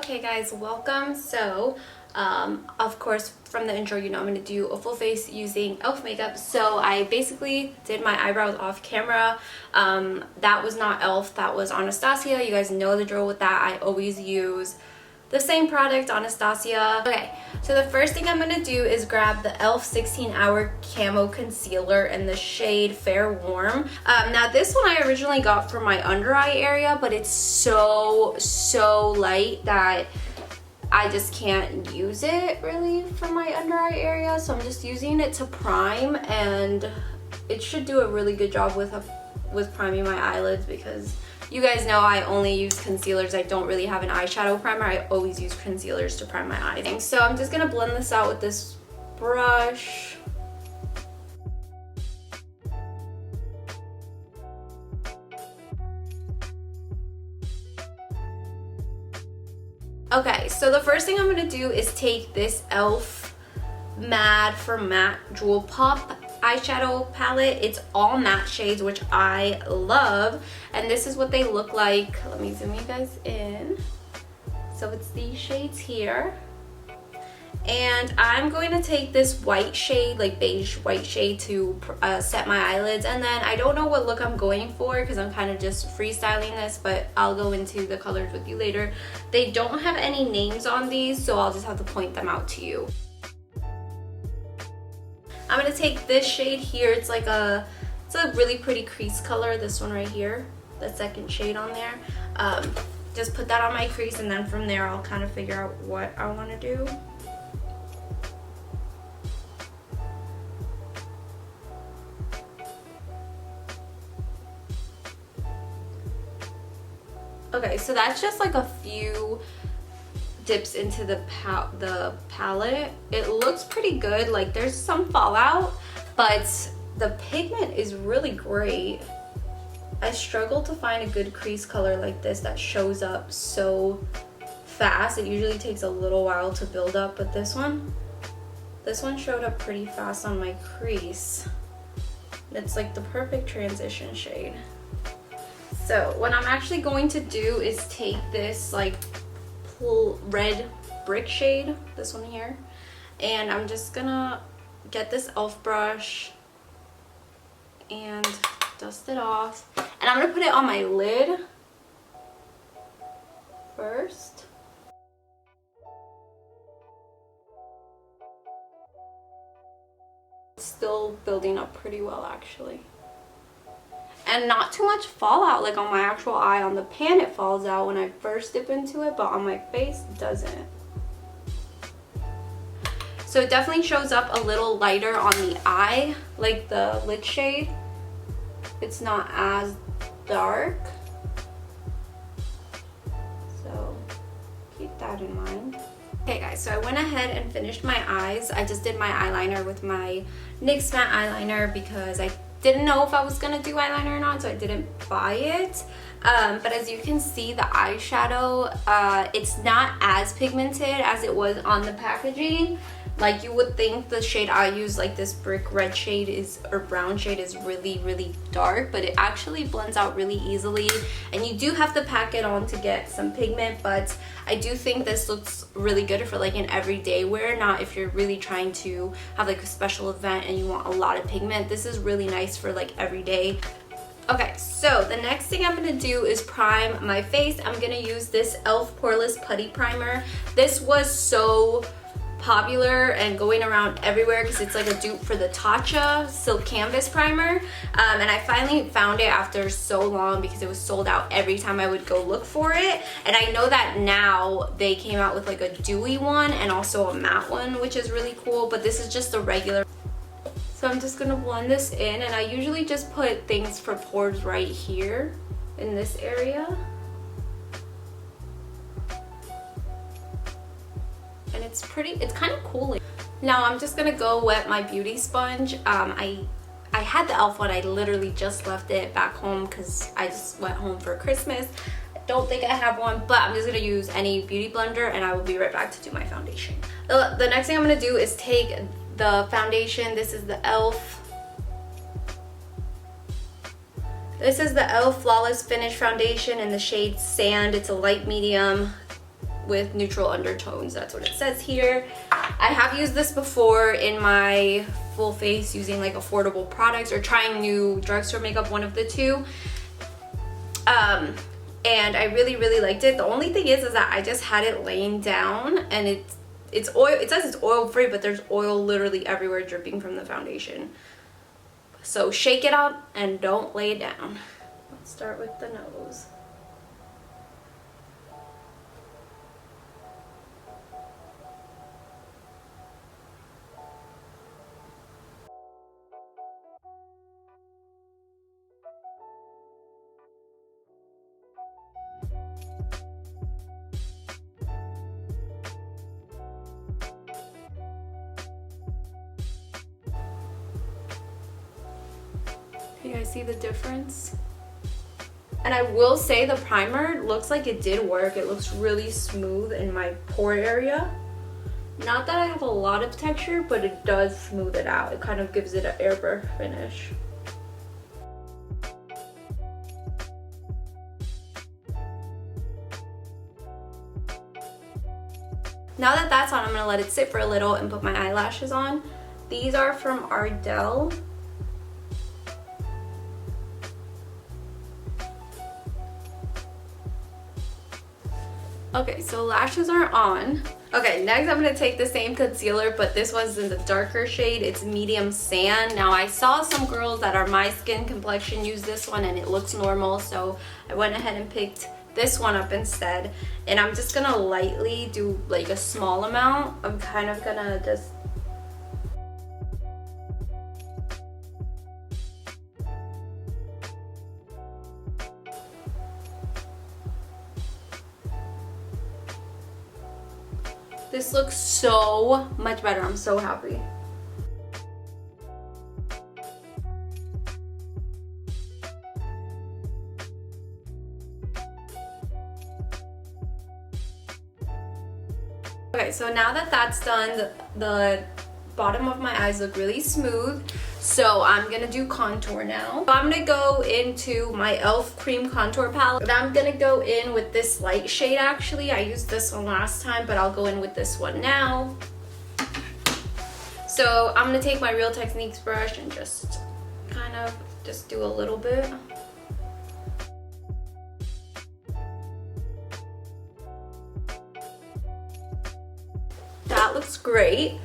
Okay guys, welcome. So of course from the intro, you know I'm going to do a full face using elf makeup. So I basically did my eyebrows off camera. That was not elf, that was Anastasia. You guys know the drill with that. I always use the same product, Anastasia. Okay, so the first thing I'm going to do is grab the elf 16-hour camo concealer in the shade Fair Warm. Now this one I originally got for my under eye area, but it's so light that I just can't use it really for my under eye area. So I'm just using it to prime, and it should do a really good job with priming my eyelids, because you guys know I only use concealers. I don't really have an eyeshadow primer. I always use concealers to prime my eyes. So I'm just gonna blend this out with this brush. Okay, so the first thing I'm gonna do is take this elf Mad for Matte Jewel Pop eyeshadow palette. It's all matte shades, which I love, and this is what they look like. Let me zoom you guys in. So it's these shades here, and I'm going to take this white shade, like beige white shade, to set my eyelids. And then I don't know what look I'm going for because I'm kind of just freestyling this, but I'll go into the colors with you later. They don't have any names on these, so I'll just have to point them out to you. I'm gonna take this shade here. It's a really pretty crease color, this one right here, the second shade on there. Just put that on my crease, and then from there I'll kind of figure out what I want to do. Okay, so that's just like a few dips into the palette. It looks pretty good. Like, there's some fallout, but the pigment is really great. I struggle to find a good crease color like this that shows up so fast. It usually takes a little while to build up, but this one showed up pretty fast on my crease. It's like the perfect transition shade. So what I'm actually going to do is take this like red brick shade, this one here, and I'm just gonna get this elf brush and dust it off, and I'm gonna put it on my lid first. It's still building up pretty well actually, and not too much fallout. Like on my actual eye, on the pan it falls out when I first dip into it, but on my face it doesn't. So it definitely shows up a little lighter on the eye, like the lid shade. It's not as dark, so keep that in mind. Okay guys, so I went ahead and finished my eyes. I just did my eyeliner with my NYX matte eyeliner because I didn't know if I was gonna do eyeliner or not, so I didn't buy it. But as you can see, the eyeshadow, it's not as pigmented as it was on the packaging. Like, you would think the shade I use, like this brick red shade or brown shade, is really dark, but it actually blends out really easily, and you do have to pack it on to get some pigment. But I do think this looks really good for like an everyday wear, not if you're really trying to have like a special event and you want a lot of pigment. This is really nice for like everyday. Okay, so the next thing I'm gonna do is prime my face. I'm gonna use this e.l.f. Poreless Putty Primer. This was so popular and going around everywhere because it's like a dupe for the Tatcha Silk Canvas Primer, and I finally found it after so long because it was sold out every time I would go look for it. And I know that now they came out with like a dewy one and also a matte one, which is really cool, but this is just a regular. So I'm just gonna blend this in, and I usually just put things for pores right here in this area. And it's kind of cooling. Now I'm just gonna go wet my beauty sponge. I had the e.l.f. one. I literally just left it back home because I just went home for Christmas. I don't think I have one, but I'm just gonna use any beauty blender, and I will be right back to do my foundation. The next thing I'm gonna do is take the foundation. This is the e.l.f. This is the e.l.f. Flawless Finish Foundation in the shade Sand. It's a light medium with neutral undertones. That's what it says here. I have used this before in my full face using like affordable products or trying new drugstore makeup, one of the two. And I really liked it. The only thing is that I just had it laying down, and it's oil. It says it's oil free, but there's oil literally everywhere dripping from the foundation. So shake it up and don't lay it down. Let's start with the nose. You guys see the difference? And I will say the primer looks like it did work. It looks really smooth in my pore area. Not that I have a lot of texture, but it does smooth it out. It kind of gives it an airbrush finish. Now that that's on, I'm gonna let it sit for a little and put my eyelashes on. These are from Ardell. Okay, so lashes are on. Okay, next I'm gonna take the same concealer, but this one's in the darker shade. It's medium sand. Now I saw some girls that are my skin complexion use this one and it looks normal, so I went ahead and picked this one up instead. And I'm just gonna lightly do like a small amount. I'm kind of gonna just This looks so much better. I'm so happy. Okay, so now that that's done, the bottom of my eyes look really smooth. So I'm gonna do contour now. So I'm gonna go into my e.l.f. cream contour palette. And I'm gonna go in with this light shade actually. I used this one last time, but I'll go in with this one now. So I'm gonna take my Real Techniques brush and just kind of just do a little bit. That looks great.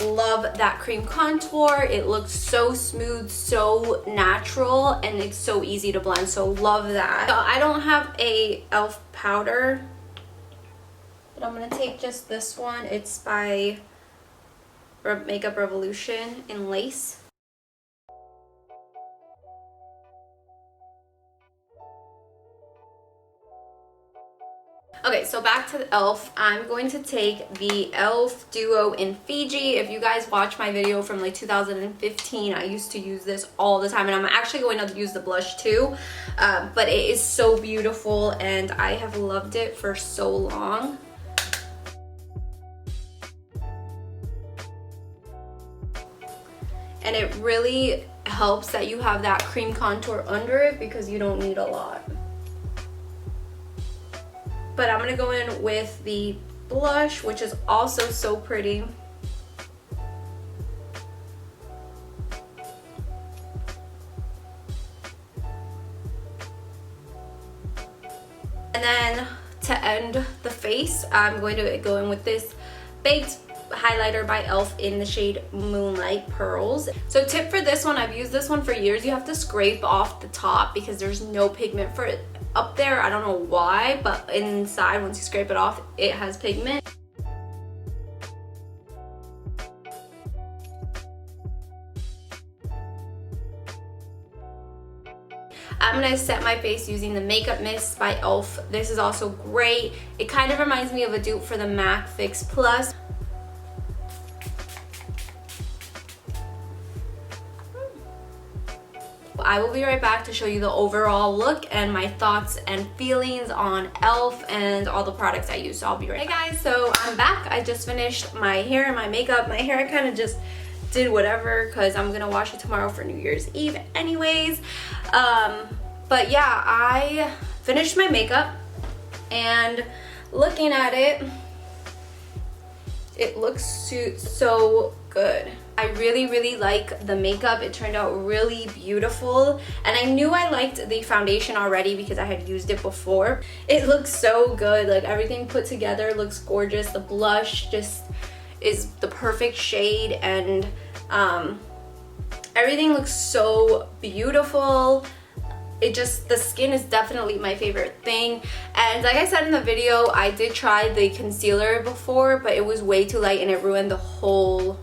Love that cream contour. It looks so smooth, so natural, and it's so easy to blend, so love that. So I don't have a e.l.f. powder, but I'm gonna take just this one. It's by Makeup Revolution in Lace. Okay, so back to the e.l.f. I'm going to take the e.l.f. Duo in Fiji. If you guys watch my video from like 2015, I used to use this all the time, and I'm actually going to use the blush too. But it is so beautiful, and I have loved it for so long. And it really helps that you have that cream contour under it because you don't need a lot. But I'm gonna go in with the blush, which is also so pretty. And then to end the face, I'm going to go in with this baked highlighter by e.l.f. in the shade Moonlight Pearls. So tip for this one, I've used this one for years. You have to scrape off the top because there's no pigment for it up there. I don't know why, but inside, once you scrape it off, it has pigment. I'm gonna set my face using the Makeup Mist by e.l.f. This is also great. It kind of reminds me of a dupe for the MAC Fix Plus. I will be right back to show you the overall look and my thoughts and feelings on e.l.f. and all the products I use. So I'll be right back. Hey guys, so I'm back. I just finished my hair and my makeup. My hair I kind of just did whatever because I'm gonna wash it tomorrow for New Year's Eve anyways. But yeah, I finished my makeup and looking at it, it looks so good. I really like the makeup. It turned out really beautiful, and I knew I liked the foundation already because I had used it before. It looks so good. Like, everything put together looks gorgeous. The blush just is the perfect shade, and everything looks so beautiful. The skin is definitely my favorite thing. And like I said in the video, I did try the concealer before, but it was way too light and it ruined the whole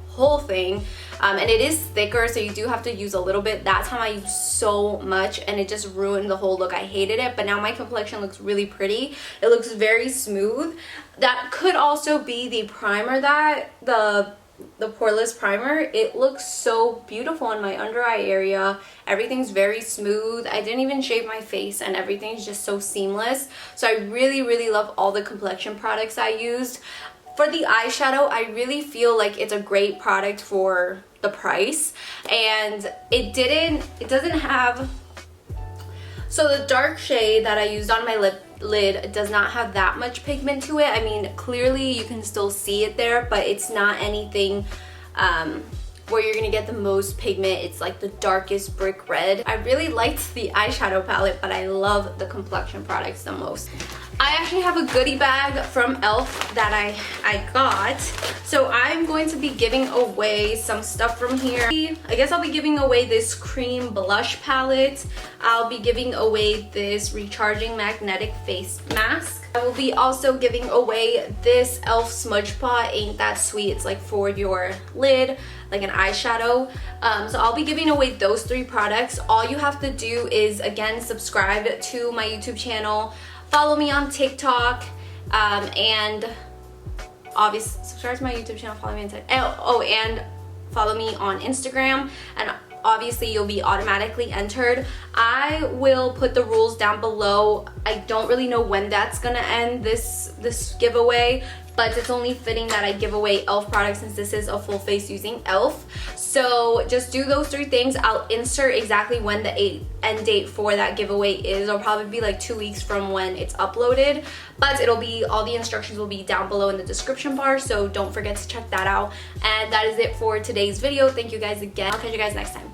thing. And it is thicker, so you do have to use a little bit. That time I used so much and it just ruined the whole look. I hated it, but now my complexion looks really pretty. It looks very smooth. That could also be the primer, that the Poreless primer. It looks so beautiful in my under eye area. Everything's very smooth. I didn't even shave my face and everything's just so seamless. So I really love all the complexion products I used. For the eyeshadow, I really feel like it's a great product for the price, and it doesn't have, so the dark shade that I used on my lid does not have that much pigment to it. I mean, clearly you can still see it there, but it's not anything where you're gonna get the most pigment. It's like the darkest brick red. I really liked the eyeshadow palette, but I love the complexion products the most. I actually have a goodie bag from e.l.f. that I got. So I'm going to be giving away some stuff from here. I guess I'll be giving away this cream blush palette. I'll be giving away this recharging magnetic face mask. I will be also giving away this e.l.f. smudge pot. Ain't that sweet? It's like for your lid, like an eyeshadow. So I'll be giving away those 3 products. All you have to do is, again, subscribe to my YouTube channel, follow me on TikTok, and obviously subscribe to my YouTube channel, follow me on TikTok. Oh, and follow me on Instagram, and obviously you'll be automatically entered. I will put the rules down below. I don't really know when that's gonna end, this giveaway, but it's only fitting that I give away e.l.f. products since this is a full face using e.l.f. So just do those 3 things. I'll insert exactly when the end date for that giveaway is. It'll probably be like 2 weeks from when it's uploaded, but it'll be, all the instructions will be down below in the description bar, so don't forget to check that out. And that is it for today's video. Thank you guys again. I'll catch you guys next time.